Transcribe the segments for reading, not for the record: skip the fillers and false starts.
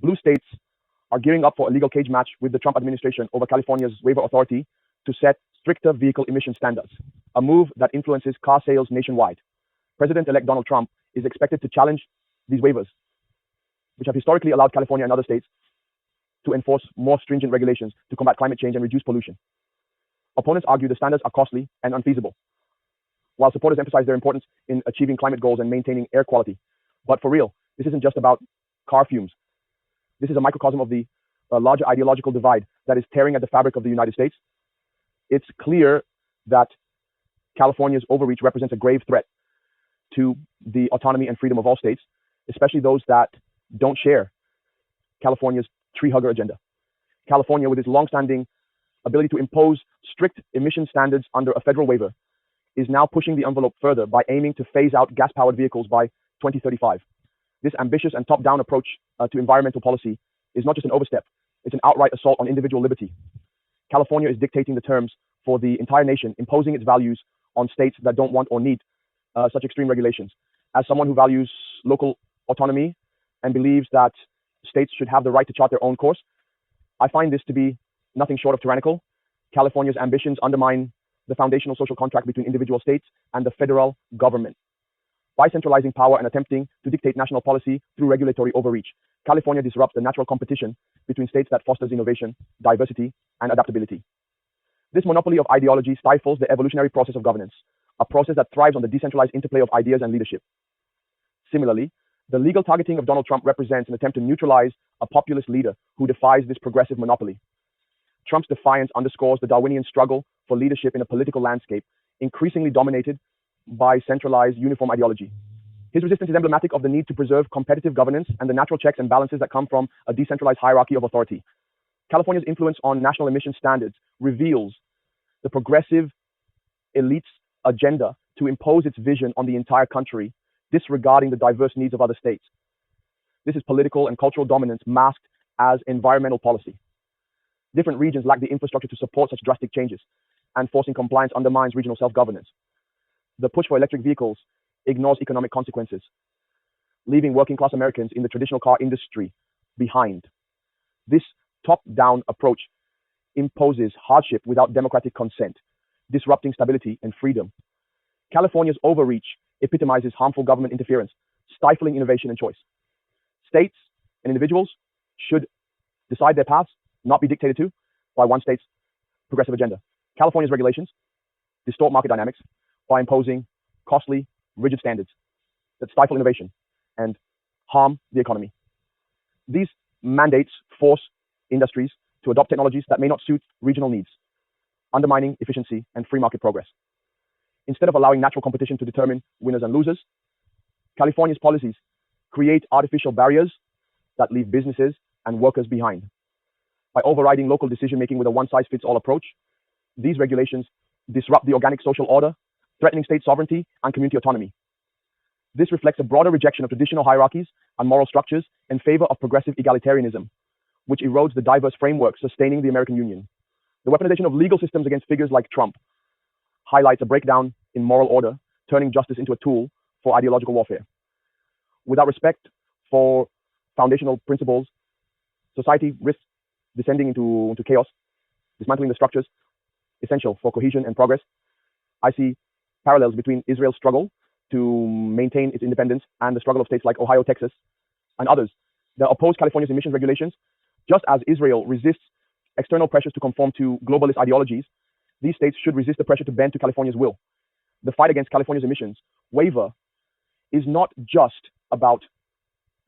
Blue states are gearing up for a legal cage match with the Trump administration over California's waiver authority to set stricter vehicle emission standards, a move that influences car sales nationwide. President-elect Donald Trump is expected to challenge these waivers, which have historically allowed California and other states to enforce more stringent regulations to combat climate change and reduce pollution. Opponents argue the standards are costly and unfeasible, while supporters emphasize their importance in achieving climate goals and maintaining air quality. But for real, this isn't just about car fumes. This is a microcosm of the larger ideological divide that is tearing at the fabric of the United States. It's clear that California's overreach represents a grave threat to the autonomy and freedom of all states, especially those that don't share California's tree hugger agenda. California, with its long-standing ability to impose strict emission standards under a federal waiver, is now pushing the envelope further by aiming to phase out gas-powered vehicles by 2035. This ambitious and top-down approach to environmental policy is not just an overstep, it's an outright assault on individual liberty. California is dictating the terms for the entire nation, imposing its values on states that don't want or need such extreme regulations. As someone who values local autonomy and believes that states should have the right to chart their own course, I find this to be nothing short of tyrannical. California's ambitions undermine the foundational social contract between individual states and the federal government. By centralizing power and attempting to dictate national policy through regulatory overreach, California disrupts the natural competition between states that fosters innovation, diversity, and adaptability. This monopoly of ideology stifles the evolutionary process of governance, a process that thrives on the decentralized interplay of ideas and leadership. Similarly, the legal targeting of Donald Trump represents an attempt to neutralize a populist leader who defies this progressive monopoly. Trump's defiance underscores the Darwinian struggle for leadership in a political landscape increasingly dominated by centralized uniform ideology. His resistance is emblematic of the need to preserve competitive governance and the natural checks and balances that come from a decentralized hierarchy of authority. California's influence on national emission standards reveals the progressive elite's agenda to impose its vision on the entire country, disregarding the diverse needs of other states. This is political and cultural dominance masked as environmental policy. Different regions lack the infrastructure to support such drastic changes, and forcing compliance undermines regional self-governance. The push for electric vehicles ignores economic consequences, leaving working-class Americans in the traditional car industry behind. This top-down approach imposes hardship without democratic consent, disrupting stability and freedom. California's overreach epitomizes harmful government interference, stifling innovation and choice. States and individuals should decide their paths, not be dictated to by one state's progressive agenda. California's regulations distort market dynamics by imposing costly, rigid standards that stifle innovation and harm the economy. These mandates force industries to adopt technologies that may not suit regional needs, undermining efficiency and free market progress. Instead of allowing natural competition to determine winners and losers, California's policies create artificial barriers that leave businesses and workers behind. By overriding local decision-making with a one-size-fits-all approach, these regulations disrupt the organic social order, threatening state sovereignty and community autonomy. This reflects a broader rejection of traditional hierarchies and moral structures in favor of progressive egalitarianism, which erodes the diverse framework sustaining the American Union. The weaponization of legal systems against figures like Trump highlights a breakdown in moral order, turning justice into a tool for ideological warfare. Without respect for foundational principles, society risks descending into chaos, dismantling the structures essential for cohesion and progress. I see parallels between Israel's struggle to maintain its independence and the struggle of states like Ohio, Texas, and others that oppose California's emissions regulations. Just as Israel resists external pressures to conform to globalist ideologies, these states should resist the pressure to bend to California's will. The fight against California's emissions waiver is not just about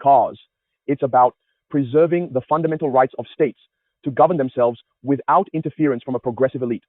cars. It's about preserving the fundamental rights of states to govern themselves without interference from a progressive elite.